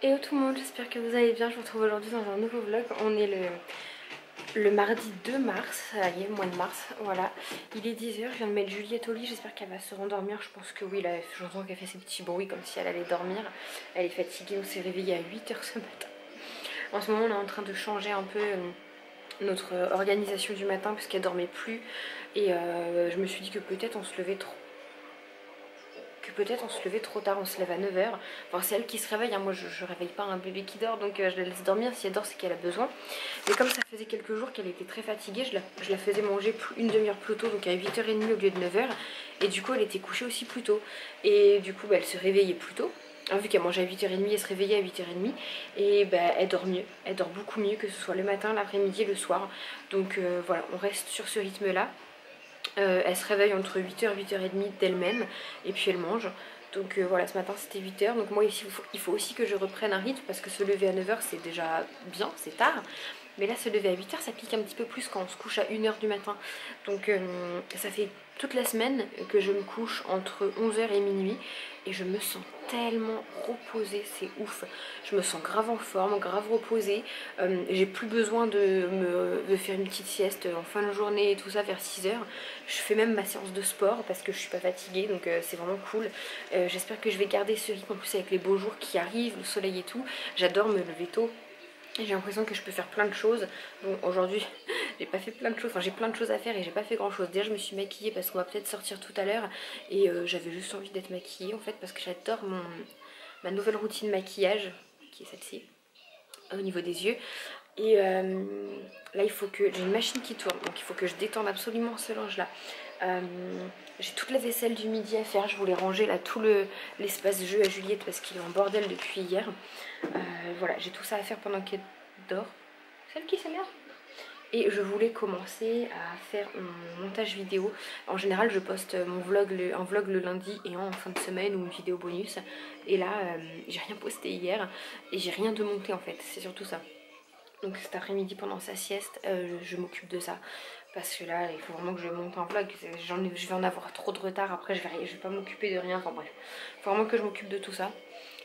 Hello tout le monde, j'espère que vous allez bien. Je vous retrouve aujourd'hui dans un nouveau vlog. On est le mardi 2 mars, ça y est, mois de mars, voilà. Il est 10 h, je viens de mettre Juliette au lit, j'espère qu'elle va se rendormir. Je pense que oui, là j'entends qu'elle fait ses petits bruits comme si elle allait dormir. Elle est fatiguée, on s'est réveillé à 8 h ce matin. En ce moment on est en train de changer un peu notre organisation du matin parce qu'elle dormait plus. Et je me suis dit que peut-être on se levait trop tard, on se lève à 9 h. Enfin c'est elle qui se réveille, hein. Moi je réveille pas un bébé qui dort, donc je la laisse dormir. Si elle dort c'est qu'elle a besoin. Mais comme ça faisait quelques jours qu'elle était très fatiguée, je la faisais manger une demi-heure plus tôt, donc à 8 h 30 au lieu de 9 h. Et du coup elle était couchée aussi plus tôt. Et du coup elle se réveillait plus tôt. Vu qu'elle mangeait à 8 h 30, elle se réveillait à 8 h 30. Et elle dort mieux, elle dort beaucoup mieux, que ce soit le matin, l'après-midi et le soir. Donc voilà, on reste sur ce rythme là. Elle se réveille entre 8 h et 8 h 30 d'elle-même et puis elle mange. Donc voilà, ce matin c'était 8 h. Donc moi ici il faut aussi que je reprenne un rythme parce que se lever à 9 h c'est déjà bien, c'est tard. Mais là se lever à 8 h ça pique un petit peu plus quand on se couche à 1 h du matin. Donc ça fait toute la semaine que je me couche entre 11 h et minuit. Et je me sens tellement reposée, c'est ouf. Je me sens grave en forme, grave reposée. J'ai plus besoin de faire une petite sieste en fin de journée et tout ça vers 6 h. Je fais même ma séance de sport parce que je suis pas fatiguée, donc c'est vraiment cool. J'espère que je vais garder ce rythme en plus avec les beaux jours qui arrivent, le soleil et tout. J'adore me lever tôt. J'ai l'impression que je peux faire plein de choses. Bon, aujourd'hui, j'ai pas fait plein de choses. Enfin, j'ai plein de choses à faire et j'ai pas fait grand chose. Déjà, je me suis maquillée parce qu'on va peut-être sortir tout à l'heure. Et j'avais juste envie d'être maquillée en fait parce que j'adore ma nouvelle routine maquillage, qui est celle-ci, au niveau des yeux. Et là, il faut que j'ai une machine qui tourne, donc il faut que je détende absolument ce linge-là. J'ai toute la vaisselle du midi à faire. Je voulais ranger là tout l'espace jeu à Juliette parce qu'il est en bordel depuis hier. Voilà, j'ai tout ça à faire pendant qu'elle dort. Celle qui s'énerve. Et je voulais commencer à faire mon montage vidéo. En général, je poste un vlog le lundi et en fin de semaine ou une vidéo bonus. Et là, j'ai rien posté hier et j'ai rien de monté en fait. C'est surtout ça. Donc cet après-midi pendant sa sieste, je m'occupe de ça. Parce que là, il faut vraiment que je monte un vlog. Je vais en avoir trop de retard. Après, je vais pas m'occuper de rien. Enfin bref, il faut vraiment que je m'occupe de tout ça.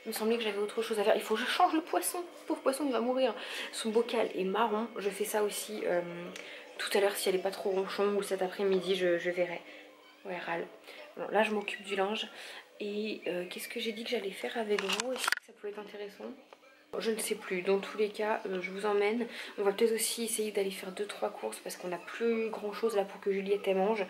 Il me semblait que j'avais autre chose à faire. Il faut que je change le poisson. Le pauvre poisson, il va mourir. Son bocal est marron. Je fais ça aussi tout à l'heure si elle est pas trop ronchon. Ou cet après-midi, je verrai. Ouais, râle. Bon, là, je m'occupe du linge. Et qu'est-ce que j'ai dit que j'allais faire avec vous aussi, que ça pouvait être intéressant? Je ne sais plus, dans tous les cas je vous emmène. On va peut-être aussi essayer d'aller faire 2-3 courses parce qu'on n'a plus grand chose là pour que Juliette elle mange.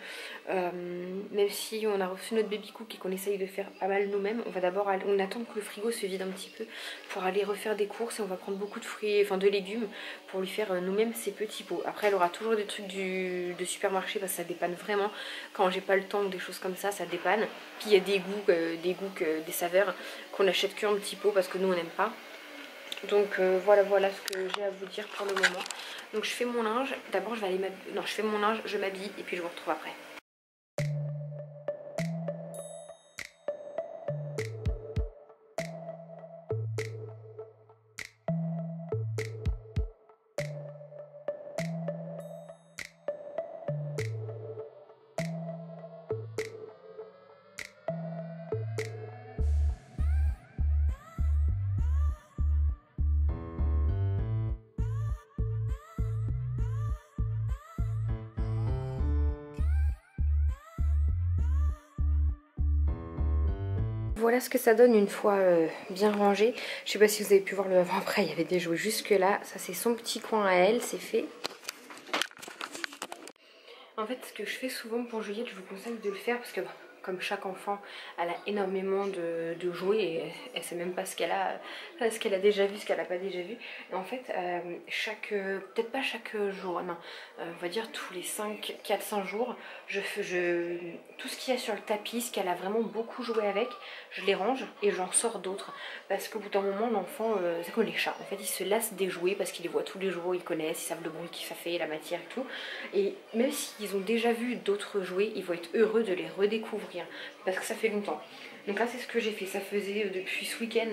Même si on a reçu notre baby cook et qu'on essaye de faire pas mal nous-mêmes, on va d'abord on attend que le frigo se vide un petit peu pour aller refaire des courses. Et on va prendre beaucoup de fruits, enfin de légumes pour lui faire nous-mêmes ses petits pots. Après elle aura toujours des trucs de supermarché parce que ça dépanne vraiment. Quand j'ai pas le temps ou des choses comme ça, ça dépanne. Puis il y a des goûts, des saveurs qu'on achète qu'en petits pots parce que nous on n'aime pas. Donc voilà ce que j'ai à vous dire pour le moment. Donc je fais mon linge. D'abord je vais aller m'habiller. Non, je fais mon linge, je m'habille et puis je vous retrouve après. Voilà ce que ça donne une fois bien rangé. Je sais pas si vous avez pu voir le avant-après, il y avait des jouets jusque là. Ça c'est son petit coin à elle, c'est fait. En fait, ce que je fais souvent pour Juliette, je vous conseille de le faire parce que comme chaque enfant, elle a énormément de jouets et elle sait même pas ce qu'elle a déjà vu, ce qu'elle a pas déjà vu. Et en fait, peut-être pas chaque jour, non, on va dire tous les 4-5 jours, tout ce qu'il y a sur le tapis, ce qu'elle a vraiment beaucoup joué avec, je les range et j'en sors d'autres. Parce qu'au bout d'un moment, l'enfant, c'est comme les chats, en fait, ils se lassent des jouets parce qu'ils les voient tous les jours, ils connaissent, ils savent le bruit que ça fait, la matière et tout. Et même s'ils ont déjà vu d'autres jouets, ils vont être heureux de les redécouvrir. Parce que ça fait longtemps. Donc là c'est ce que j'ai fait. Ça faisait depuis ce week-end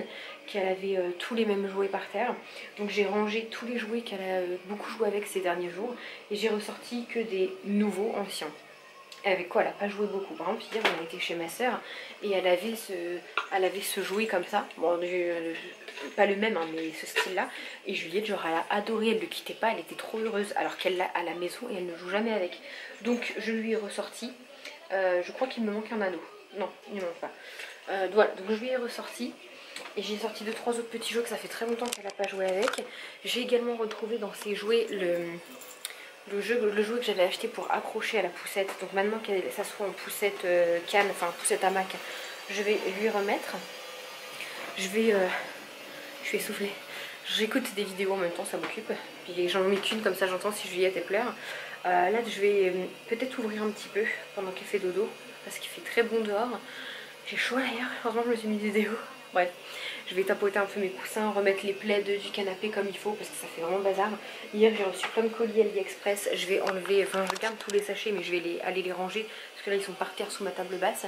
qu'elle avait tous les mêmes jouets par terre. Donc j'ai rangé tous les jouets qu'elle a beaucoup joué avec ces derniers jours. Et j'ai ressorti que des nouveaux anciens. Avec quoi elle a pas joué beaucoup. Par exemple, hier on a été chez ma soeur et elle avait ce jouet comme ça. Bon, pas le même, hein, mais ce style-là. Et Juliette, genre, elle a adoré, elle le quittait pas, elle était trop heureuse. Alors qu'elle l'a à la maison et elle ne joue jamais avec. Donc je lui ai ressorti. Je crois qu'il me manque un anneau. Non, il ne manque pas. Voilà, donc je lui ai ressorti. Et j'ai sorti 2-3 autres petits jouets que ça fait très longtemps qu'elle n'a pas joué avec. J'ai également retrouvé dans ses jouets le jouet que j'avais acheté pour accrocher à la poussette. Donc maintenant que ça soit en poussette canne, enfin poussette hamac, je vais lui remettre. Je vais souffler. J'écoute des vidéos en même temps, ça m'occupe. Puis j'en mets qu'une, comme ça j'entends si Juliette elle pleure. Là je vais peut-être ouvrir un petit peu pendant qu'elle fait dodo, parce qu'il fait très bon dehors. J'ai chaud d'ailleurs, heureusement je me suis mis des déos. Bref, je vais tapoter un peu mes coussins, remettre les plaids du canapé comme il faut parce que ça fait vraiment bazar. Hier j'ai reçu plein de colis AliExpress, je vais enlever, enfin je garde tous les sachets mais je vais aller les ranger parce que là ils sont par terre sous ma table basse.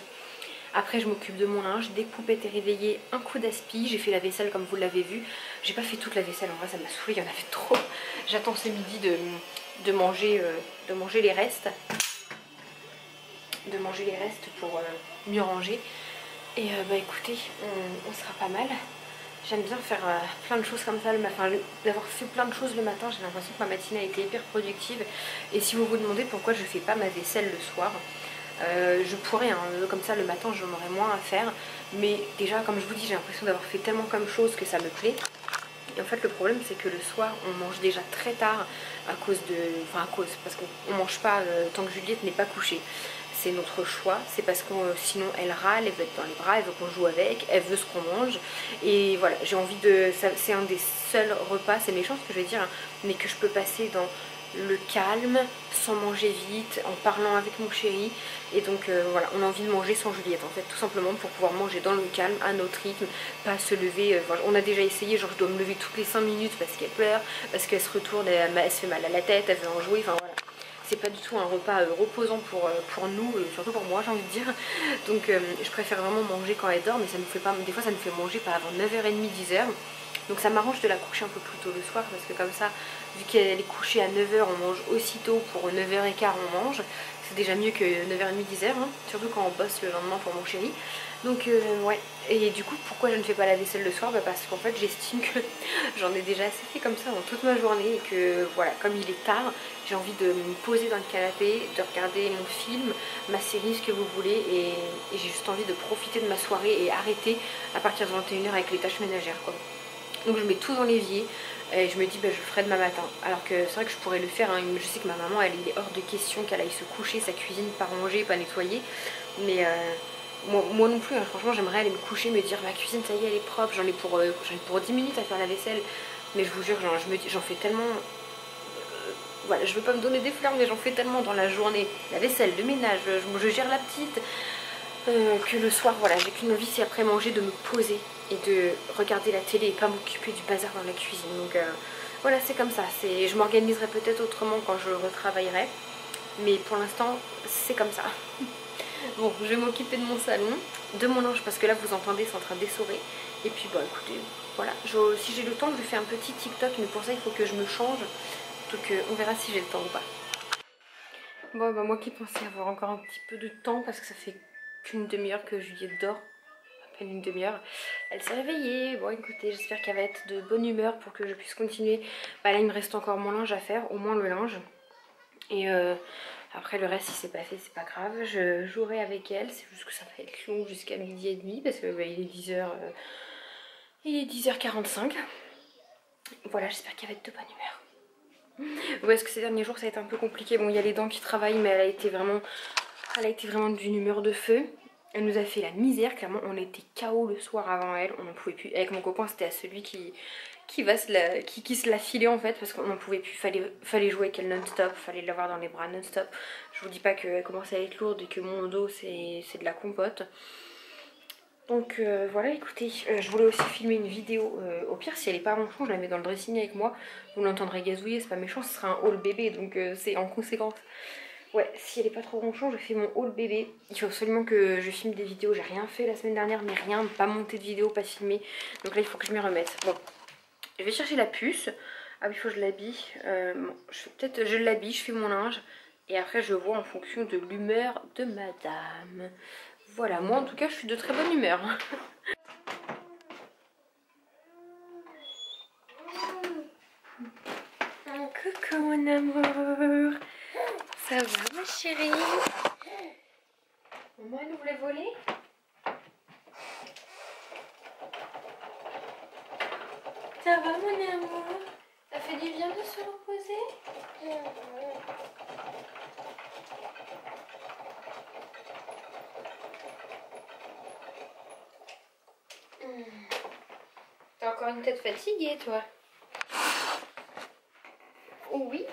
Après je m'occupe de mon linge, dès que Poupette est réveillée, un coup d'aspi, j'ai fait la vaisselle comme vous l'avez vu. J'ai pas fait toute la vaisselle, en vrai ça m'a saoulé, il y en avait trop. J'attends ce midi de manger les restes. Pour mieux ranger. Et bah écoutez, on sera pas mal. J'aime bien faire plein de choses comme ça le matin. D'avoir fait plein de choses le matin, j'ai l'impression que ma matinée a été hyper productive. Et si vous vous demandez pourquoi je fais pas ma vaisselle le soir, je pourrais, hein, comme ça le matin j'en aurais moins à faire. Mais déjà comme je vous dis, j'ai l'impression d'avoir fait tellement comme chose que ça me plaît. Et en fait le problème c'est que le soir on mange déjà très tard parce qu'on mange pas tant que Juliette n'est pas couchée. C'est notre choix, c'est parce que sinon elle râle, elle veut être dans les bras, elle veut qu'on joue avec, elle veut ce qu'on mange. Et voilà, j'ai envie de... C'est un des seuls repas, c'est méchant ce que je vais dire, hein, mais que je peux passer dans le calme, sans manger vite, en parlant avec mon chéri. Et donc voilà, on a envie de manger sans Juliette en fait, tout simplement pour pouvoir manger dans le calme, à notre rythme, pas se lever. Voilà. On a déjà essayé, genre je dois me lever toutes les 5 minutes parce qu'elle pleure, parce qu'elle se retourne, elle se fait mal à la tête, elle veut en jouer, enfin voilà. C'est pas du tout un repas reposant pour nous, surtout pour moi j'ai envie de dire. Donc je préfère vraiment manger quand elle dort, mais ça me fait pas, des fois ça me fait manger pas avant 9h30, 10h. Donc ça m'arrange de la coucher un peu plus tôt le soir parce que comme ça, vu qu'elle est couchée à 9h, on mange aussitôt, pour 9h15 on mange. C'est déjà mieux que 9h30, 10h, hein, surtout quand on bosse le lendemain pour mon chéri. Donc ouais, et du coup pourquoi je ne fais pas la vaisselle le soir, bah parce qu'en fait j'estime que j'en ai déjà assez fait comme ça dans toute ma journée et que voilà, comme il est tard, j'ai envie de me poser dans le canapé, de regarder mon film, ma série, ce que vous voulez, et j'ai juste envie de profiter de ma soirée et arrêter à partir de 21h avec les tâches ménagères quoi. Donc je mets tout dans l'évier et je me dis bah, je le ferai demain matin. Alors que c'est vrai que je pourrais le faire, hein. Je sais que ma maman il est hors de question qu'elle aille se coucher, sa cuisine pas rangée, pas nettoyée. Mais moi non plus, hein. Franchement j'aimerais aller me coucher, me dire ma cuisine ça y est elle est propre, j'en ai pour 10 minutes à faire la vaisselle. Mais je vous jure, j'en fais tellement... voilà, je veux pas me donner des fleurs mais j'en fais tellement dans la journée. La vaisselle, le ménage, je gère la petite. Que le soir, voilà, j'ai qu'une envie, c'est après manger de me poser et de regarder la télé et pas m'occuper du bazar dans la cuisine. Donc voilà, c'est comme ça. Je m'organiserai peut-être autrement quand je retravaillerai, mais pour l'instant, c'est comme ça. Bon, je vais m'occuper de mon salon, de mon linge, parce que là, vous entendez, c'est en train d'essorer. Et puis, bah écoutez, voilà, si j'ai le temps, je fais un petit TikTok, mais pour ça, il faut que je me change. Donc on verra si j'ai le temps ou pas. Bon, bah moi qui pensais avoir encore un petit peu de temps, parce que ça fait qu'une demi-heure que Juliette dort, à peine une demi-heure, elle s'est réveillée. Bon écoutez, j'espère qu'elle va être de bonne humeur pour que je puisse continuer. Bah là il me reste encore mon linge à faire, au moins le linge. Et après le reste si c'est pas fait c'est pas grave, je jouerai avec elle. C'est juste que ça va être long jusqu'à 12h30 parce que bah, il est 10h, il est 10h45. Voilà, j'espère qu'elle va être de bonne humeur. Ouais, parce que ces derniers jours ça a été un peu compliqué. Bon, il y a les dents qui travaillent, mais elle a été vraiment d'une humeur de feu. Elle nous a fait la misère, clairement. On était KO le soir avant elle, on n'en pouvait plus. Avec mon copain, c'était à celui qui se la filait en fait, parce qu'on n'en pouvait plus. Fallait jouer avec elle non-stop, fallait l'avoir dans les bras non-stop. Je vous dis pas qu'elle commence à être lourde et que mon dos c'est de la compote. Donc voilà, écoutez, je voulais aussi filmer une vidéo, au pire si elle est pas ronchon, je la mets dans le dressing avec moi, vous l'entendrez gazouiller, c'est pas méchant, ce sera un haul bébé, donc c'est en conséquence. Ouais, si elle est pas trop ronchon, je fais mon haul bébé, il faut absolument que je filme des vidéos, j'ai rien fait la semaine dernière, mais rien, pas monté de vidéo, pas filmé, donc là il faut que je m'y remette. Bon, je vais chercher la puce, ah oui il faut que je l'habille, bon, peut-être je l'habille, je fais mon linge, Et après je vois en fonction de l'humeur de madame. Voilà, moi en tout cas je suis de très bonne humeur. Coucou mon amour. Ça va ma chérie? Maman elle voulait voler? Ça va mon amour? Ça fait du bien de se reposer? T'as encore une tête fatiguée toi? Oui,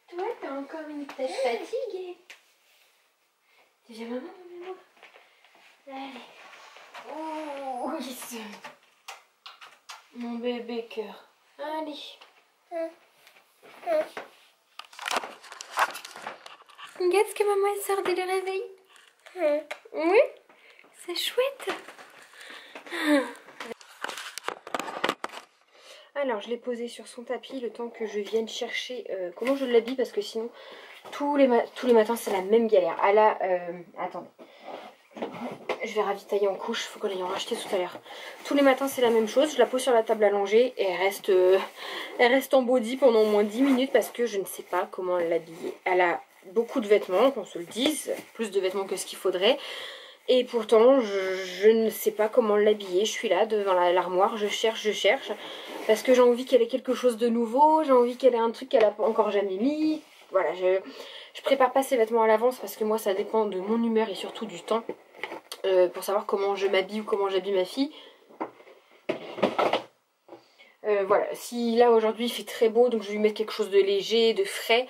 toi t'as encore une tête fatiguée. Tu viens maman mon amour? Allez. Oh oui, mon bébé cœur. Allez. Regarde ce que maman elle sort de le réveil. Oui, c'est chouette. Alors je l'ai posé sur son tapis le temps que je vienne chercher comment je l'habille parce que sinon tous les matins c'est la même galère. Ah là, attendez. Je vais ravitailler en couche, il faut qu'on aille en racheter tout à l'heure. Tous les matins c'est la même chose, je la pose sur la table à langer et elle reste en body pendant au moins 10 minutes parce que je ne sais pas comment l'habiller. Elle a beaucoup de vêtements, qu'on se le dise, plus de vêtements que ce qu'il faudrait. Et pourtant je ne sais pas comment l'habiller, je suis là devant l'armoire, je cherche. Parce que j'ai envie qu'elle ait quelque chose de nouveau, j'ai envie qu'elle ait un truc qu'elle n'a encore jamais mis. Voilà, je prépare pas ses vêtements à l'avance parce que moi ça dépend de mon humeur et surtout du temps. Pour savoir comment je m'habille ou comment j'habille ma fille. Voilà, si là aujourd'hui il fait très beau, donc je vais lui mettre quelque chose de léger, de frais.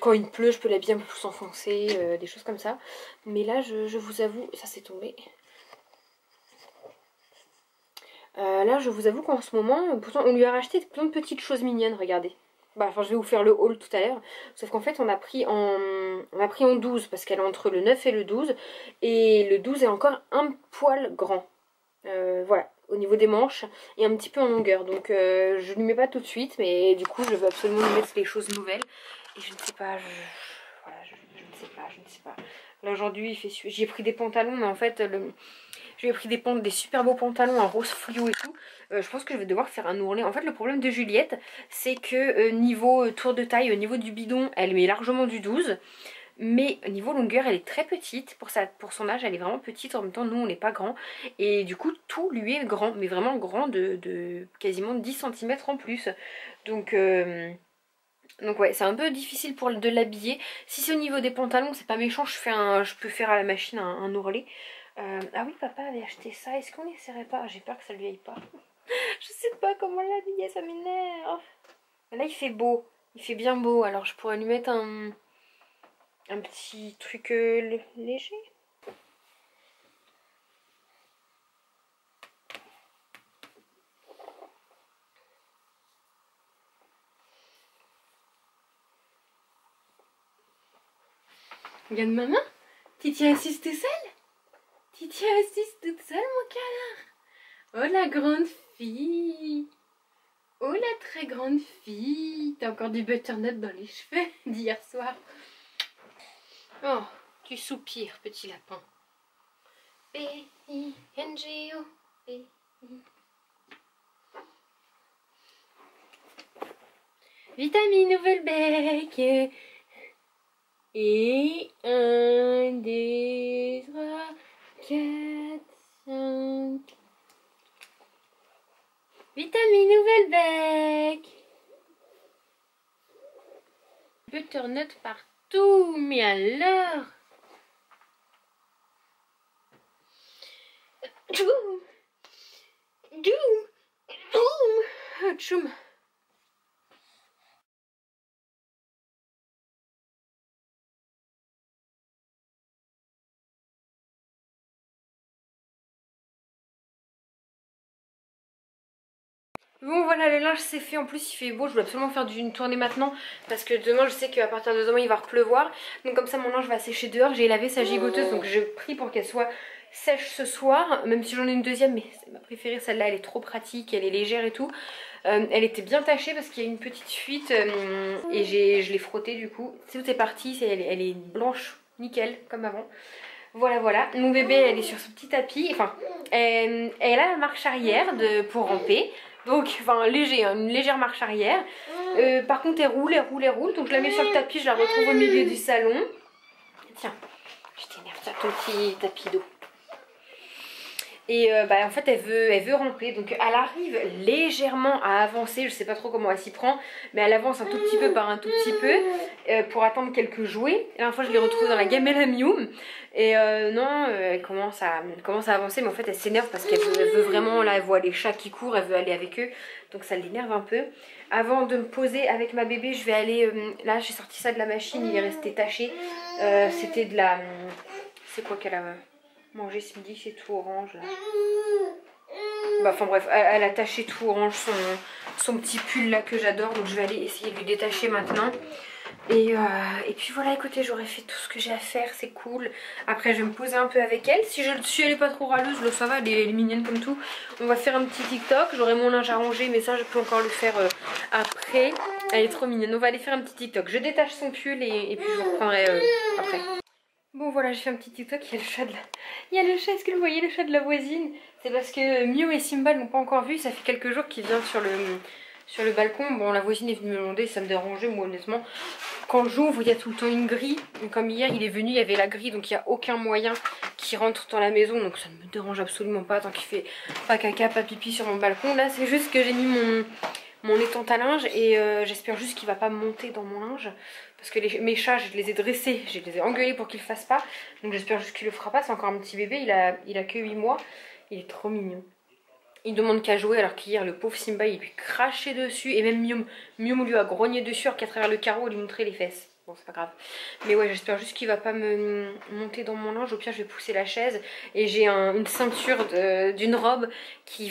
Quand il pleut, je peux l'habiller un peu plus enfoncé, des choses comme ça. Mais là, je vous avoue, ça s'est tombé. Là, je vous avoue qu'en ce moment, pourtant on lui a racheté plein de petites choses mignonnes, regardez. Bah, enfin, je vais vous faire le haul tout à l'heure. Sauf qu'en fait, on a pris en 12 parce qu'elle est entre le 9 et le 12. Et le 12 est encore un poil grand. Voilà, au niveau des manches et un petit peu en longueur. Donc, je ne lui mets pas tout de suite. Mais du coup, je veux absolument lui mettre les choses nouvelles. Et je ne sais pas, voilà, je ne sais pas. Là, aujourd'hui, j'ai pris des pantalons, mais en fait, j'ai pris des super beaux pantalons en rose fluo et tout. Je pense que je vais devoir faire un ourlet. En fait, le problème de Juliette, c'est que niveau tour de taille, au niveau du bidon, elle met largement du 12. Mais au niveau longueur, elle est très petite. Pour son âge, elle est vraiment petite. En même temps, nous, on n'est pas grand. Et du coup, tout lui est grand. Mais vraiment grand de quasiment 10 cm en plus. Donc ouais, c'est un peu difficile de l'habiller. Si c'est au niveau des pantalons, c'est pas méchant. Je peux faire à la machine un ourlet. Ah oui, papa avait acheté ça. Est-ce qu'on n'essaierait pas? J'ai peur que ça lui aille pas. Je sais pas comment l'habiller, ça m'énerve. Là, il fait beau. Il fait bien beau. Alors, je pourrais lui mettre un petit truc léger. Regarde maman. Titi assise toute seule. Titi assise toute seule, mon câlin. Oh la grande fille. Oh la très grande fille. T'as encore du butternut dans les cheveux d'hier soir. Oh, tu soupires, petit lapin. B-I-N-G-O. Vitamine nouvelle bec. Et 1, 2, 3, 4, 5. Vitamine nouvelle bec. Butternut partout. Mais alors? Tchoum. Tchoum. Tchoum. Tchoum. Bon voilà, le linge c'est fait, en plus il fait beau, je dois absolument faire une tournée maintenant parce que demain je sais qu'à partir de demain il va repleuvoir. Donc comme ça mon linge va sécher dehors, j'ai lavé sa gigoteuse donc j'ai pris pour qu'elle soit sèche ce soir, même si j'en ai une deuxième mais c'est ma préférée, celle-là elle est trop pratique, elle est légère et tout. Elle était bien tachée parce qu'il y a une petite fuite et je l'ai frottée du coup. Tout est parti, elle est blanche, nickel, comme avant. Voilà, voilà. Mon bébé, elle est sur son petit tapis. Enfin, elle a la marche arrière pour ramper. Donc, enfin, une légère marche arrière. Par contre, elle roule. Donc, je la mets sur le tapis, je la retrouve au milieu du salon. Tiens, je t'énerve, tiens, ton petit tapis d'eau. Et en fait elle veut ramper, donc elle arrive légèrement à avancer, je sais pas trop comment elle s'y prend, mais elle avance un tout petit peu par un tout petit peu pour attendre quelques jouets. La dernière fois je l'ai retrouvée dans la gamelle Mium et non, elle commence à avancer, mais en fait elle s'énerve parce qu'elle veut vraiment, là elle voit les chats qui courent, elle veut aller avec eux, donc ça l'énerve un peu. Avant de me poser avec ma bébé, je vais aller, là j'ai sorti ça de la machine, il est resté taché, c'était de la, c'est quoi qu'elle a manger ce midi, c'est tout orange là. Enfin bref, elle a taché tout orange son petit pull là que j'adore. Donc je vais aller essayer de lui détacher maintenant. Et puis voilà, écoutez, j'aurais fait tout ce que j'ai à faire, c'est cool. Après je vais me poser un peu avec elle. Si elle est pas trop râleuse, là ça va, elle est mignonne comme tout. On va faire un petit TikTok, j'aurai mon linge à ranger, mais ça je peux encore le faire après. Elle est trop mignonne, on va aller faire un petit TikTok. Je détache son pull et puis je vous reprendrai après. Bon voilà, j'ai fait un petit TikTok, il y a le chat est-ce que vous voyez le chat de la voisine? C'est parce que Mio et Simba ne l'ont pas encore vu, ça fait quelques jours qu'il vient sur le balcon. Bon, la voisine est venue me demander, ça me dérangeait moi honnêtement. Quand j'ouvre, il y a tout le temps une grille. Comme hier, il est venu, il y avait la grille, donc il n'y a aucun moyen qu'il rentre dans la maison. Donc ça ne me dérange absolument pas tant qu'il fait pas caca, pas pipi sur mon balcon. Là, c'est juste que j'ai mis mon étante à linge et j'espère juste qu'il va pas monter dans mon linge. Parce que mes chats, je les ai dressés, je les ai engueulés pour qu'ils le fassent pas. Donc j'espère juste qu'il le fera pas. C'est encore un petit bébé, il a que 8 mois. Il est trop mignon. Il demande qu'à jouer alors qu'hier le pauvre Simba il lui crachait dessus. Et même Mium lui a grogné dessus alors qu'à travers le carreau il lui montrait les fesses. Bon c'est pas grave. Mais ouais, j'espère juste qu'il va pas me monter dans mon linge. Au pire je vais pousser la chaise. Et j'ai une ceinture d'une robe qui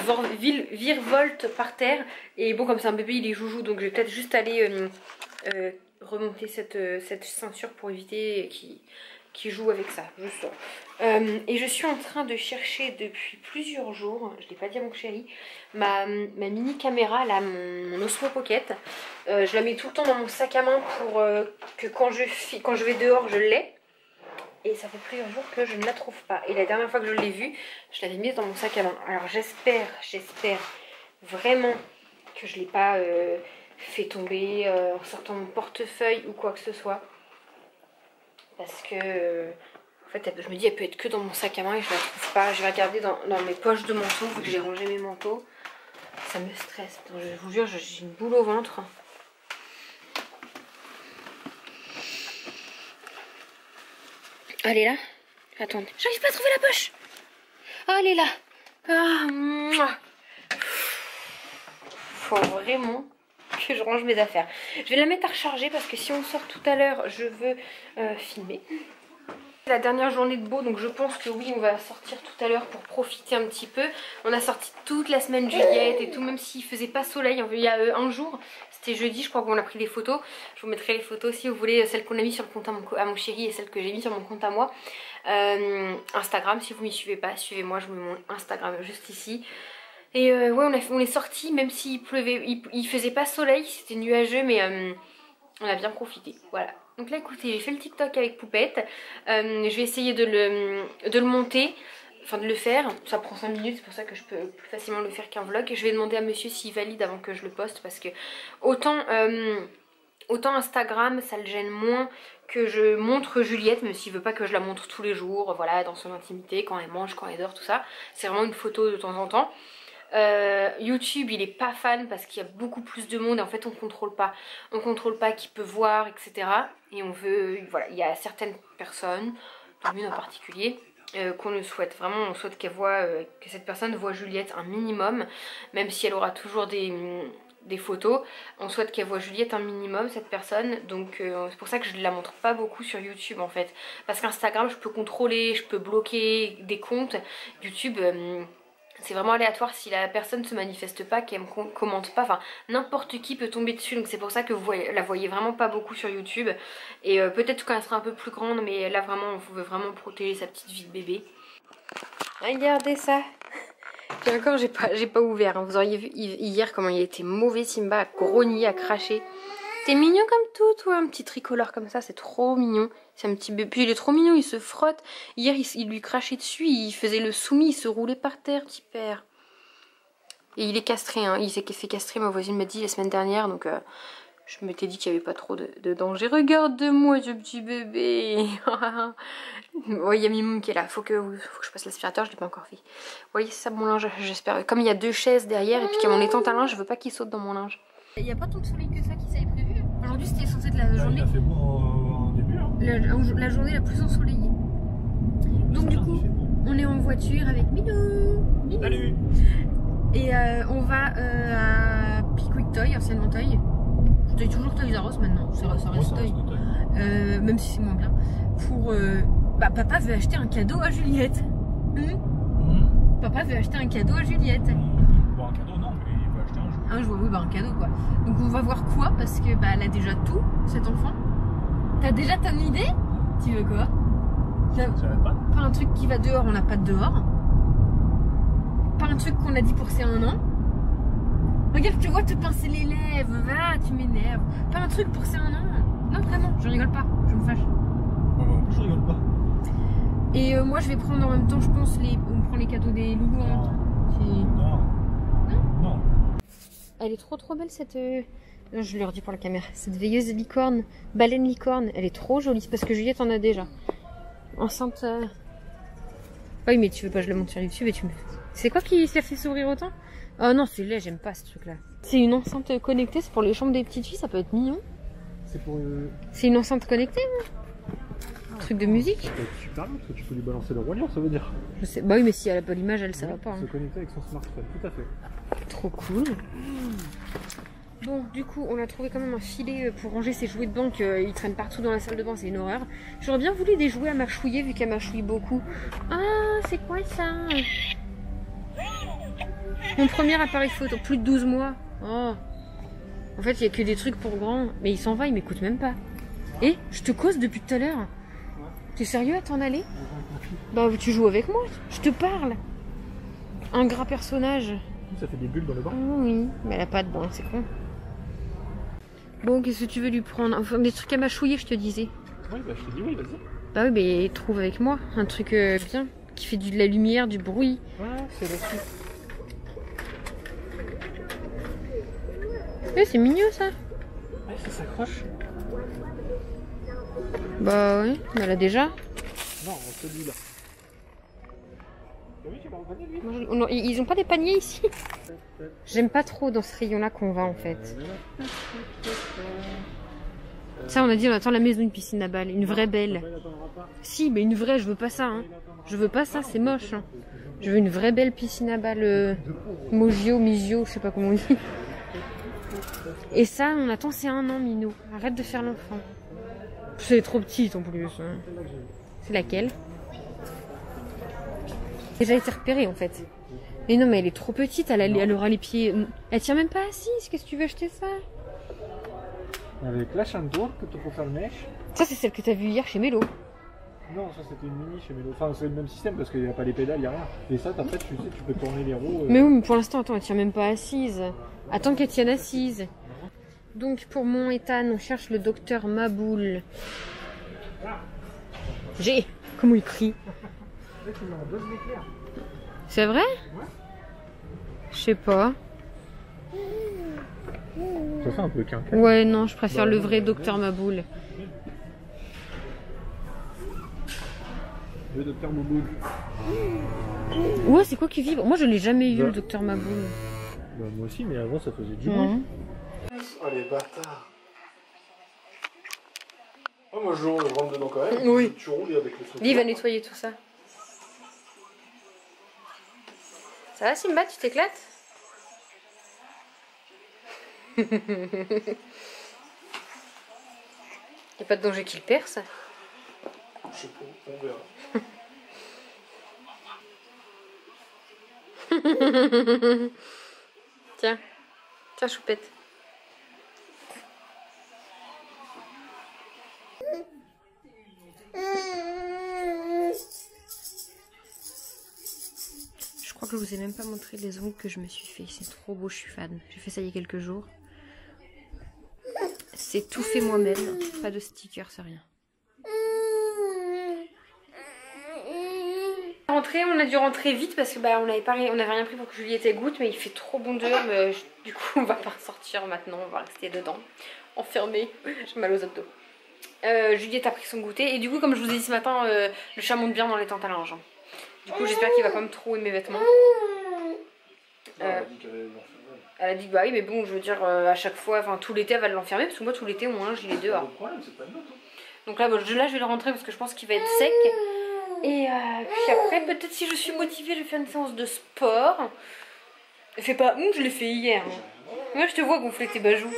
virevolte par terre. Et bon, comme c'est un bébé il est joujou, donc je vais peut-être juste aller remonter cette ceinture pour éviter qu'il joue avec ça, juste ça. Et je suis en train de chercher depuis plusieurs jours, je l'ai pas dit à mon chéri, ma mini caméra, là, mon Osmo Pocket. Je la mets tout le temps dans mon sac à main pour que quand je vais dehors, je l'ai. Et ça fait plusieurs jours que je ne la trouve pas. Et la dernière fois que je l'ai vue, je l'avais mise dans mon sac à main. Alors j'espère vraiment que je ne l'ai pas fait tomber en sortant mon portefeuille ou quoi que ce soit. Parce que en fait je me dis elle peut être que dans mon sac à main et je la trouve pas. Je vais regarder dans mes poches de manteau vu que j'ai rangé mes manteaux. Ça me stresse. Donc, je vous jure, j'ai une boule au ventre. Elle est là. Attendez, j'arrive pas à trouver la poche. Ah, elle est là. Ah, mouah. Faut vraiment que je range mes affaires. Je vais la mettre à recharger parce que si on sort tout à l'heure, je veux filmer. C'est la dernière journée de beau, donc je pense que oui, on va sortir tout à l'heure pour profiter un petit peu. On a sorti toute la semaine Juliette et tout, même s'il faisait pas soleil. Il y a un jour, c'était jeudi, je crois qu'on a pris des photos. Je vous mettrai les photos si vous voulez, celles qu'on a mis sur le compte à mon chéri et celles que j'ai mis sur mon compte à moi. Instagram, si vous m'y suivez pas, suivez-moi, je vous mets mon Instagram juste ici. Et ouais, on est sortis, même s'il pleuvait, il faisait pas soleil, c'était nuageux, mais on a bien profité, voilà. Donc là écoutez, j'ai fait le TikTok avec Poupette, je vais essayer de le monter, enfin de le faire, ça prend 5 minutes, c'est pour ça que je peux plus facilement le faire qu'un vlog. Je vais demander à monsieur s'il valide avant que je le poste, parce que autant Instagram ça le gêne moins que je montre Juliette, même s'il veut pas que je la montre tous les jours, voilà, dans son intimité, quand elle mange, quand elle dort, tout ça. C'est vraiment une photo de temps en temps. YouTube il est pas fan parce qu'il y a beaucoup plus de monde et en fait on contrôle pas qui peut voir, etc. Et on veut, voilà, il y a certaines personnes, dont une en particulier, qu'on le souhaite vraiment, on souhaite qu'elle voit, que cette personne voit Juliette un minimum, même si elle aura toujours des photos, on souhaite qu'elle voit Juliette un minimum, cette personne. Donc c'est pour ça que je ne la montre pas beaucoup sur YouTube en fait, parce qu'Instagram je peux contrôler, je peux bloquer des comptes. YouTube c'est vraiment aléatoire, si la personne ne se manifeste pas, qu'elle me commente pas, enfin n'importe qui peut tomber dessus, donc c'est pour ça que vous la voyez vraiment pas beaucoup sur YouTube. Et peut-être quand elle sera un peu plus grande, mais là vraiment on veut vraiment protéger sa petite vie de bébé. Regardez ça, Puis encore, j'ai pas ouvert. Hein. Vous auriez vu hier comment il était mauvais, Simba, à grogner, à cracher. T'es mignon comme tout, toi, un petit tricolore comme ça, c'est trop mignon. C'est un petit bébé. Puis il est trop mignon, il se frotte. Hier, il lui crachait dessus, il faisait le soumis, il se roulait par terre, petit père. Et il est castré, hein. Il s'est fait castrer, ma voisine m'a dit la semaine dernière, donc je m'étais dit qu'il n'y avait pas trop de danger. Regarde-moi ce petit bébé. Ouais, il y a Mimoun qui est là, faut que je passe l'aspirateur, je l'ai pas encore fait. Vous voyez, c'est ça mon linge, j'espère. Comme il y a 2 chaises derrière et puis qu'il y a mon étante à linge, je veux pas qu'il saute dans mon linge. Il n'y a pas tant de soleil que ça qui s'avait prévu. Aujourd'hui c'était censé être la journée. Il a fait beau en début. Hein. La journée la plus ensoleillée. Donc du coup, on est en voiture avec Minou. Salut. Et on va à Pickwick Toy, anciennement Toy. Je dis toujours Toys R Us maintenant, ça reste Toy. Même si c'est moins bien. Pour papa veut acheter un cadeau à Juliette. Papa veut acheter un cadeau à Juliette. Bon, un cadeau non, mais il veut acheter un jeu. Un jouet, oui, un cadeau quoi. Donc on va voir quoi parce que elle a déjà tout, cet enfant. T'as déjà ton idée? Tu veux quoi? Pas un truc qui va dehors, on n'a pas de dehors. Pas un truc qu'on a dit pour c'est 1 an. Regarde, je te vois te pincer les lèvres, va, tu m'énerves. Pas un truc pour c'est 1 an. Non, vraiment, je rigole pas, je me fâche. Je rigole pas. Et moi, je vais prendre en même temps, je pense, on prend les cadeaux des loulous en même temps. Non. Elle est trop belle cette... Non, je lui redis pour la caméra. Cette veilleuse licorne, baleine licorne, elle est trop jolie. C'est parce que Juliette en a déjà. Enceinte... Oui, mais tu veux pas, je le montre sur YouTube et tu me... C'est quoi qui s'est fait sourire autant? Oh non, c'est laid, j'aime pas ce truc-là. C'est une enceinte connectée, c'est pour les chambres des petites filles, ça peut être mignon. C'est pour... C'est une enceinte connectée, truc de musique. Ça peut être super bien, parce que tu peux lui balancer le roi lion, ça veut dire. Je sais, bah oui, mais si elle a pas l'image, elle, ça va pas. Se connecter avec son smartphone, tout à fait. Trop cool. Bon, du coup, on a trouvé quand même un filet pour ranger ses jouets de banque. Ils traînent partout dans la salle de bain, c'est une horreur. J'aurais bien voulu des jouets à mâchouiller, vu qu'elle mâchouille beaucoup. Ah, c'est quoi ça? Mon premier appareil photo, plus de 12 mois. Oh. En fait, il n'y a que des trucs pour grands. Mais il s'en va, il m'écoute même pas. Et je te cause depuis tout à l'heure. T'es sérieux à t'en aller? Bah, tu joues avec moi, je te parle. Un gras personnage. Ça fait des bulles dans le bain. Oh oui, mais elle a pas de bain, c'est con. Bon, qu'est-ce que tu veux lui prendre? Enfin, des trucs à mâchouiller, je te disais. Oui, bah je te dis oui, vas-y. Bah oui, mais trouve avec moi un truc bien, qui fait de la lumière, du bruit. Ouais, c'est la suite. Eh, c'est mignon ça. Ouais, ça s'accroche. Bah oui, mais elle a déjà. Non, celui-là. Oui, tu l'as en panier, lui. Non, ils ont pas des paniers ici. J'aime pas trop dans ce rayon-là qu'on va en fait. Ça, on a dit, on attend la maison, une piscine à balles, une vraie belle. Si, mais une vraie, je veux pas ça. Hein. Je veux pas ça, c'est moche. Hein. Je veux une vraie belle piscine à balles, Mogio, Migio, je sais pas comment on dit. Et ça, on attend, c'est 1 an, Minou. Arrête de faire l'enfant. C'est trop petite en plus. Hein. C'est laquelle? Déjà été repérée en fait. Mais non, mais elle est trop petite, elle aura les pieds. Elle tient même pas assise, qu'est-ce que tu veux acheter ça? Avec la chantour que tu peux faire le mèche. Ça, c'est celle que t'as vue hier chez Mélo. Non, ça c'était une mini chez Mélo. Enfin, c'est le même système parce qu'il n'y a pas les pédales, il n'y a rien. Et ça, en fait, tu sais, tu peux tourner les roues. Mais oui, mais pour l'instant, attends, elle tient même pas assise. Attends qu'elle tienne assise. Donc, pour mon Ethan, on cherche le docteur Maboul. J'ai. Comment il crie? C'est vrai? Je sais pas. Ça fait un peu quinquin. Ouais, non, je préfère le vrai docteur Maboul. Le docteur Maboul. Ouais, c'est quoi qui vibre? Moi, je l'ai jamais eu, le docteur Maboul. Bah, moi aussi, mais avant, ça faisait du bruit. Oh, les bâtards. Oh, moi, je rentre dedans quand même. Oui. Tu roules avec le truc. Lui, il va nettoyer tout ça. Ça va, Simba, tu t'éclates? Y'a pas de danger qu'il perce? Je sais pas, on verra. Tiens, tiens, choupette. Je crois que je vous ai même pas montré les ongles que je me suis fait. C'est trop beau, je suis fan. J'ai fait ça il y a quelques jours. C'est tout fait moi-même. Pas de stickers, c'est rien. On a dû rentrer vite parce que on avait rien pris pour que Juliette goûte, mais il fait trop bon dehors. Mais du coup, on va pas ressortir maintenant. On va rester dedans, enfermé. J'ai mal aux abdos. Juliette a pris son goûter et du coup, comme je vous ai dit ce matin, le chat monte bien dans les tentes à linge. Du coup, j'espère qu'il va pas me trouver mes vêtements. Elle a dit que bah oui, mais bon, je veux dire, à chaque fois, enfin tout l'été, elle va l'enfermer parce que moi, tout l'été, au moins, il est dehors. Donc là, je vais le rentrer parce que je pense qu'il va être sec. Et puis après, peut-être si je suis motivée, je vais faire une séance de sport. Elle fait pas je l'ai fait hier. Moi, je te vois gonfler tes bajoux.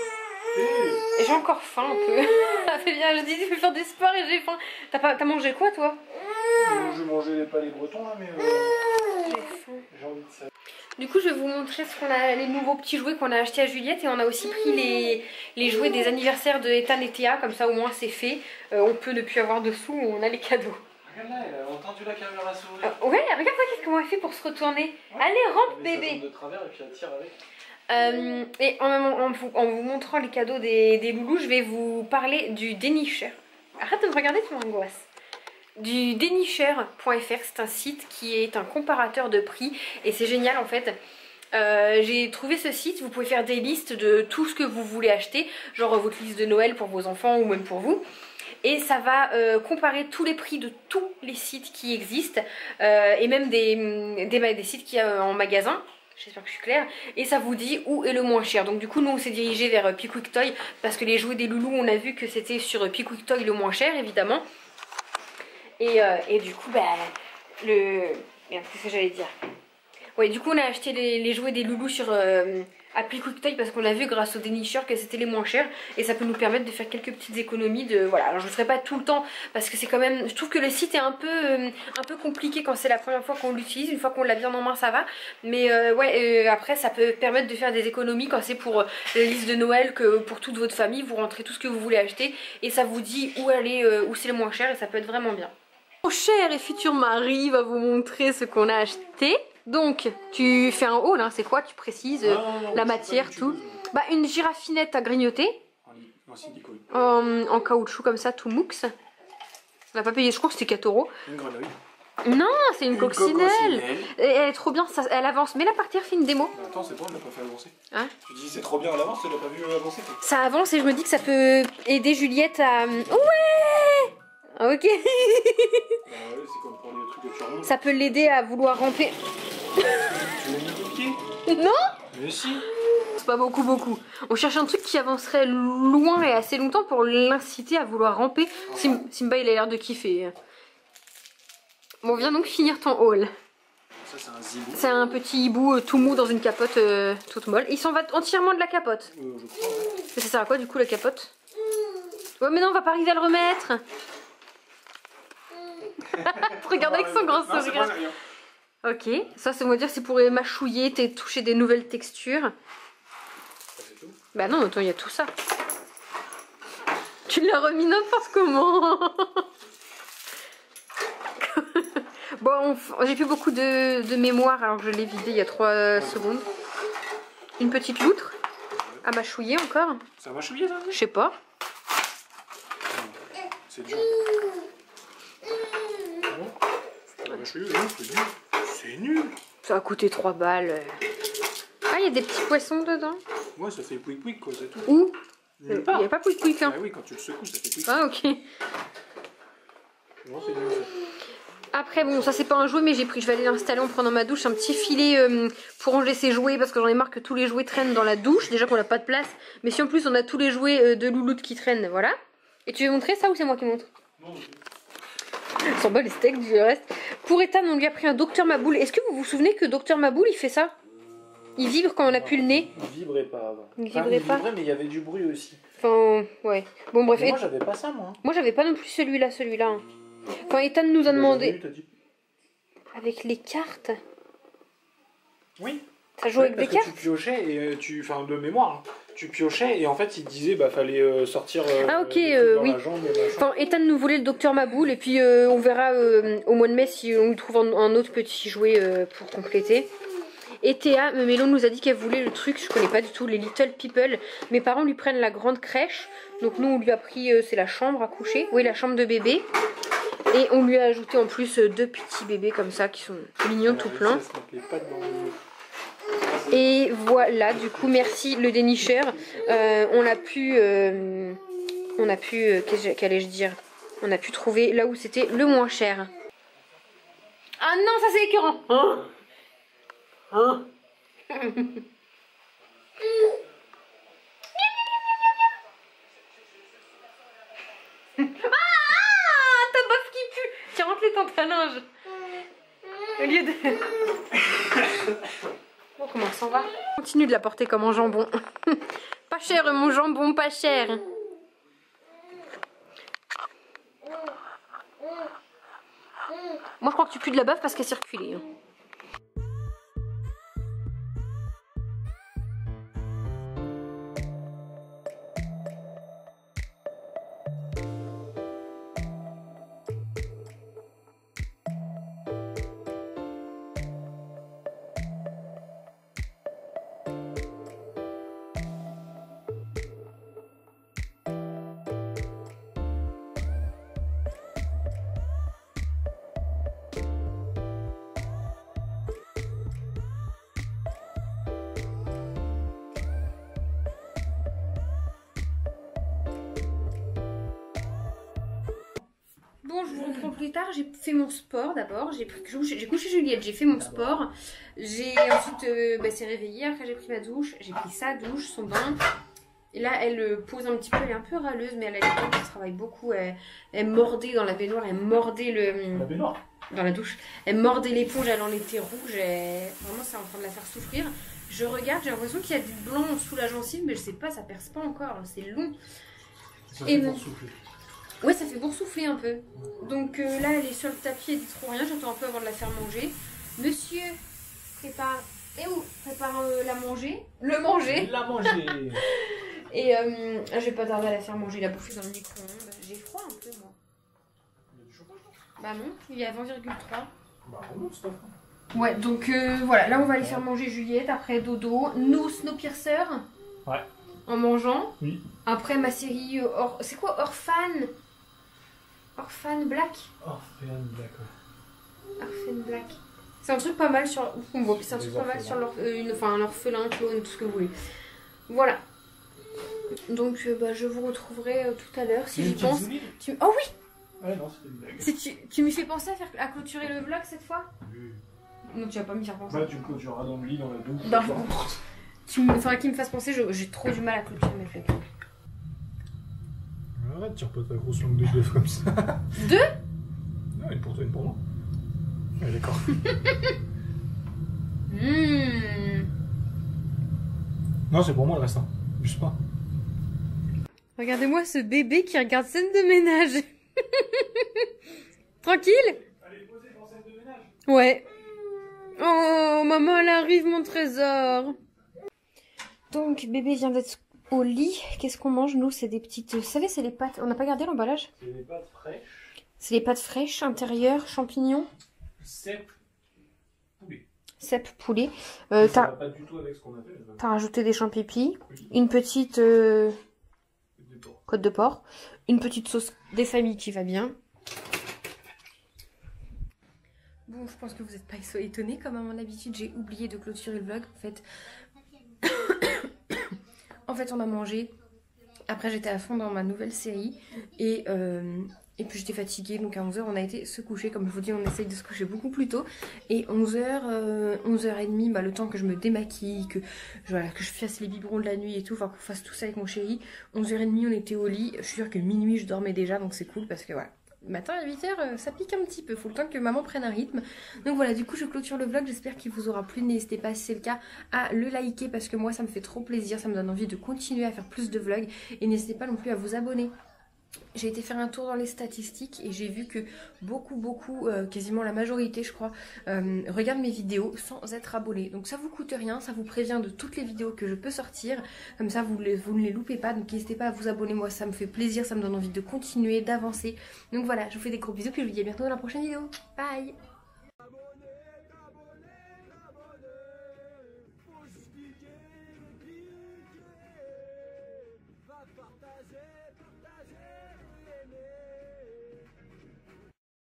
Et j'ai encore faim un peu. Elle fait bien, je dis, je vais faire du sport et j'ai faim. T'as mangé quoi, toi? Je mangeais pas les bretons là, mais j'ai envie de ça. Du coup, je vais vous montrer les nouveaux petits jouets qu'on a achetés à Juliette. Et on a aussi pris les jouets des anniversaires de Ethan et Théa. Comme ça, au moins, c'est fait. On peut ne plus avoir de sous, on a les cadeaux. Regarde là, elle a entendu la caméra sourire. Ouais, regarde comment elle fait pour se retourner. Ouais. Allez, rentre bébé. De travers et puis elle tire avec. Et en vous montrant les cadeaux des loulous, je vais vous parler du dénicheur. Arrête de me regarder, tu m'angoisses. Du dénicheur.fr, c'est un site qui est un comparateur de prix et c'est génial en fait. J'ai trouvé ce site, vous pouvez faire des listes de tout ce que vous voulez acheter, genre votre liste de Noël pour vos enfants ou même pour vous. Et ça va comparer tous les prix de tous les sites qui existent et même des sites qu'il y a en magasin. J'espère que je suis claire. Et ça vous dit où est le moins cher. Donc du coup, nous on s'est dirigé vers Pickwick Toy parce que les jouets des loulous, on a vu que c'était sur Pickwick Toy le moins cher, évidemment. Et du coup, merde, qu'est-ce que j'allais dire? Ouais, du coup, on a acheté les jouets des loulous sur Pickwick Toy parce qu'on a vu grâce au dénicheur que c'était les moins chers et ça peut nous permettre de faire quelques petites économies voilà. Alors je ne le ferai pas tout le temps parce que c'est quand même, je trouve que le site est un peu compliqué quand c'est la première fois qu'on l'utilise. Une fois qu'on l'a bien en main, ça va, mais après ça peut permettre de faire des économies quand c'est pour la liste de Noël, que pour toute votre famille vous rentrez tout ce que vous voulez acheter et ça vous dit où c'est le moins cher et ça peut être vraiment bien. Mon cher et futur mari va vous montrer ce qu'on a acheté. Donc, tu fais un haul, hein, c'est quoi? Tu précises la matière, tout. Une giraffinette à grignoter. En silicone. En caoutchouc comme ça, tout mous. On n'a pas payé, je crois que c'était 4 €. Une grenouille. Non, c'est une coccinelle. Et elle est trop bien, elle avance. Mais la partie fait une démo. Attends, c'est toi, elle l'a pas fait avancer. Hein? Tu dis c'est trop bien, elle avance, elle l'a pas vu avancer. Ça avance et je me dis que ça peut aider Juliette à... Ouais! Ok. Ouais, c'est comme pour les trucs que tu remontes. Ça peut l'aider à vouloir ramper. Tu l'as mis de pied? Non? Mais si. C'est pas beaucoup. On cherche un truc qui avancerait loin et assez longtemps pour l'inciter à vouloir ramper. Simba, il a l'air de kiffer. Bon, viens donc finir ton haul. Ça, c'est un zibou. C'est un petit hibou tout mou dans une capote toute molle. Il s'en va entièrement de la capote. Je crois, ouais. Ça sert à quoi du coup la capote? Ouais, mais non, on va pas arriver à le remettre. Regarde avec son grand sourire. Ok, ça c'est, on va dire, c'est pour mâchouiller, toucher des nouvelles textures. C'est tout. Bah non, attends, il y a tout ça. Tu l'as remis n'importe comment. Bon, j'ai plus beaucoup de mémoire alors que je l'ai vidé il y a 3 secondes. Une petite loutre à mâchouiller encore. Ça va mâchouiller ça? Je sais pas. C'est dur. C'est nul. Ça a coûté 3 balles. Ah, il y a des petits poissons dedans. Ouais, ça fait pouic pouic quoi, c'est tout. Où? Il n'y a pas pouic pouic hein. Ah oui, quand tu le secoues, ça fait pouic. Ah, ok. Non, c'est nul ça. Après, bon, ça c'est pas un jouet, mais je vais aller l'installer en prenant ma douche. Un petit filet pour ranger ses jouets parce que j'en ai marre que tous les jouets traînent dans la douche. Déjà qu'on n'a pas de place. Mais si en plus on a tous les jouets de louloute qui traînent, voilà. Et tu veux montrer ça ou c'est moi qui montre? Non. On s'en bat les steaks du reste. Pour Ethan, on lui a pris un Docteur Maboul. Est-ce que vous vous souvenez que Docteur Maboul il fait ça? Il vibre quand on appuie le nez. Il vibrait pas avant. Il vibrait pas. Mais il y avait du bruit aussi. Enfin, ouais. Bon, bref. Mais moi j'avais pas ça moi. Moi j'avais pas non plus celui-là. Enfin, Ethan nous a demandé. Dit. Avec les cartes. Oui. Ça joue avec des parce que cartes. tu piochais et enfin de mémoire, hein. Tu piochais et en fait il disait bah fallait sortir Ah ok, des trucs dans oui. la jambe, machin. Enfin, Ethan nous voulait le docteur Maboul et puis on verra au mois de mai si on lui trouve un autre petit jouet pour compléter. Et Théa, Mélo nous a dit qu'elle voulait le truc, je connais pas du tout, les Little People. Mes parents lui prennent la grande crèche, donc nous on lui a pris, c'est la chambre à coucher, oui la chambre de bébé. Et on lui a ajouté en plus 2 petits bébés comme ça qui sont mignons tout plein. Et voilà, du coup merci le dénicheur. On a pu, qu'allais-je dire, on a pu trouver là où c'était le moins cher. Ah non, ça c'est écœurant. Hein? Hein? Ah, ta bof qui pue. Tiens, rentre les dans ta linge. Au lieu de... Bon, comment ça va? Continue de la porter comme un jambon. Pas cher mon jambon, pas cher. Moi je crois que tu pues de la baffe parce qu'elle circulait. Bon, je vous reprends plus tard. J'ai fait mon sport d'abord. J'ai couché Juliette, j'ai fait mon sport. J'ai ensuite s'est réveillée. Après, j'ai pris ma douche. J'ai pris sa douche, son bain. Et là, elle pose un petit peu. Elle est un peu râleuse, mais elle a les dents qui travaille beaucoup. Elle mordait dans la baignoire. Elle mordait le. La baignoire. Dans la douche. Elle mordait l'éponge. Elle en était rouge. Vraiment, c'est en train de la faire souffrir. Je regarde. J'ai l'impression qu'il y a du blanc sous la gencive, mais je sais pas. Ça perce pas encore. C'est long. Ça fait pour souffler. Ouais, ça fait boursoufler un peu. Donc là, elle est sur le tapis, elle dit trop rien. J'attends un peu avant de la faire manger. Monsieur prépare... Et où prépare la manger. Le manger. La manger. Et je vais pas tarder à la faire manger, la bouffer dans le micro-ondes. J'ai froid un peu, moi. Il y a du chauffage. Bah non, il y a 20,3. Bah remonte, stop. Ouais, donc voilà. Là, on va aller faire manger Juliette. Après, dodo. Nous, Snowpiercer. Ouais. En mangeant. Oui. Après, ma série... c'est quoi, Orphan Black. Orphan, d'accord. Orphan Black. C'est un truc pas mal sur... C'est un truc pas mal sur un orphelin, clone, tout ce que vous voulez. Voilà. Donc je vous retrouverai tout à l'heure si j'y pense. Oh oui. Ouais, non, c'était une blague. Tu m'y fais penser à clôturer le vlog cette fois? Oui. Non, tu vas pas m'y faire penser. Bah tu me clôtureras dans le lit, dans la douche. Il faudra qu'il me fasse penser, j'ai trop du mal à clôturer mes vlogs. Arrête, tire pas ta grosse langue de bœuf comme ça. Deux? Non, une pour toi, une pour moi. Ouais, d'accord. Non, c'est pour moi le reste. Hein. Juste pas. Regardez-moi ce bébé qui regarde scène de ménage. Tranquille? Allez, posez dans scène de ménage. Ouais. Oh, maman, elle arrive, mon trésor. Donc, bébé vient d'être au lit. Qu'est-ce qu'on mange, nous? C'est des petites... Vous savez, c'est les pâtes... On n'a pas gardé l'emballage? C'est des pâtes fraîches. C'est les pâtes fraîches, intérieures, champignons. Cèpe poulet. Cèpe poulet. Ça va pas du tout avec ce qu'on a fait. T'as rajouté des champipis. Oui. Une petite... côte de porc. Une petite sauce des familles qui va bien. Bon, je pense que vous n'êtes pas étonnés. Comme à mon habitude, j'ai oublié de clôturer le vlog. En fait, on a mangé. Après, j'étais à fond dans ma nouvelle série. Et puis, j'étais fatiguée. Donc, à 11h, on a été se coucher. Comme je vous dis, on essaye de se coucher beaucoup plus tôt. Et 11h, 11h30, bah, le temps que je me démaquille, que je fasse les biberons de la nuit et tout. Enfin, qu'on fasse tout ça avec mon chéri. 11h30, on était au lit. Je suis sûre que minuit, je dormais déjà. Donc, c'est cool parce que voilà. Matin à 8h, ça pique un petit peu, faut le temps que maman prenne un rythme. Donc voilà, du coup je clôture le vlog, j'espère qu'il vous aura plu. N'hésitez pas si c'est le cas à le liker parce que moi ça me fait trop plaisir, ça me donne envie de continuer à faire plus de vlogs. Et n'hésitez pas non plus à vous abonner. J'ai été faire un tour dans les statistiques et j'ai vu que beaucoup, quasiment la majorité je crois, regardent mes vidéos sans être abonnés. Donc ça vous coûte rien, ça vous prévient de toutes les vidéos que je peux sortir. Comme ça vous ne les loupez pas, donc n'hésitez pas à vous abonner, moi ça me fait plaisir, ça me donne envie de continuer, d'avancer. Donc voilà, je vous fais des gros bisous puis je vous dis à bientôt dans la prochaine vidéo. Bye!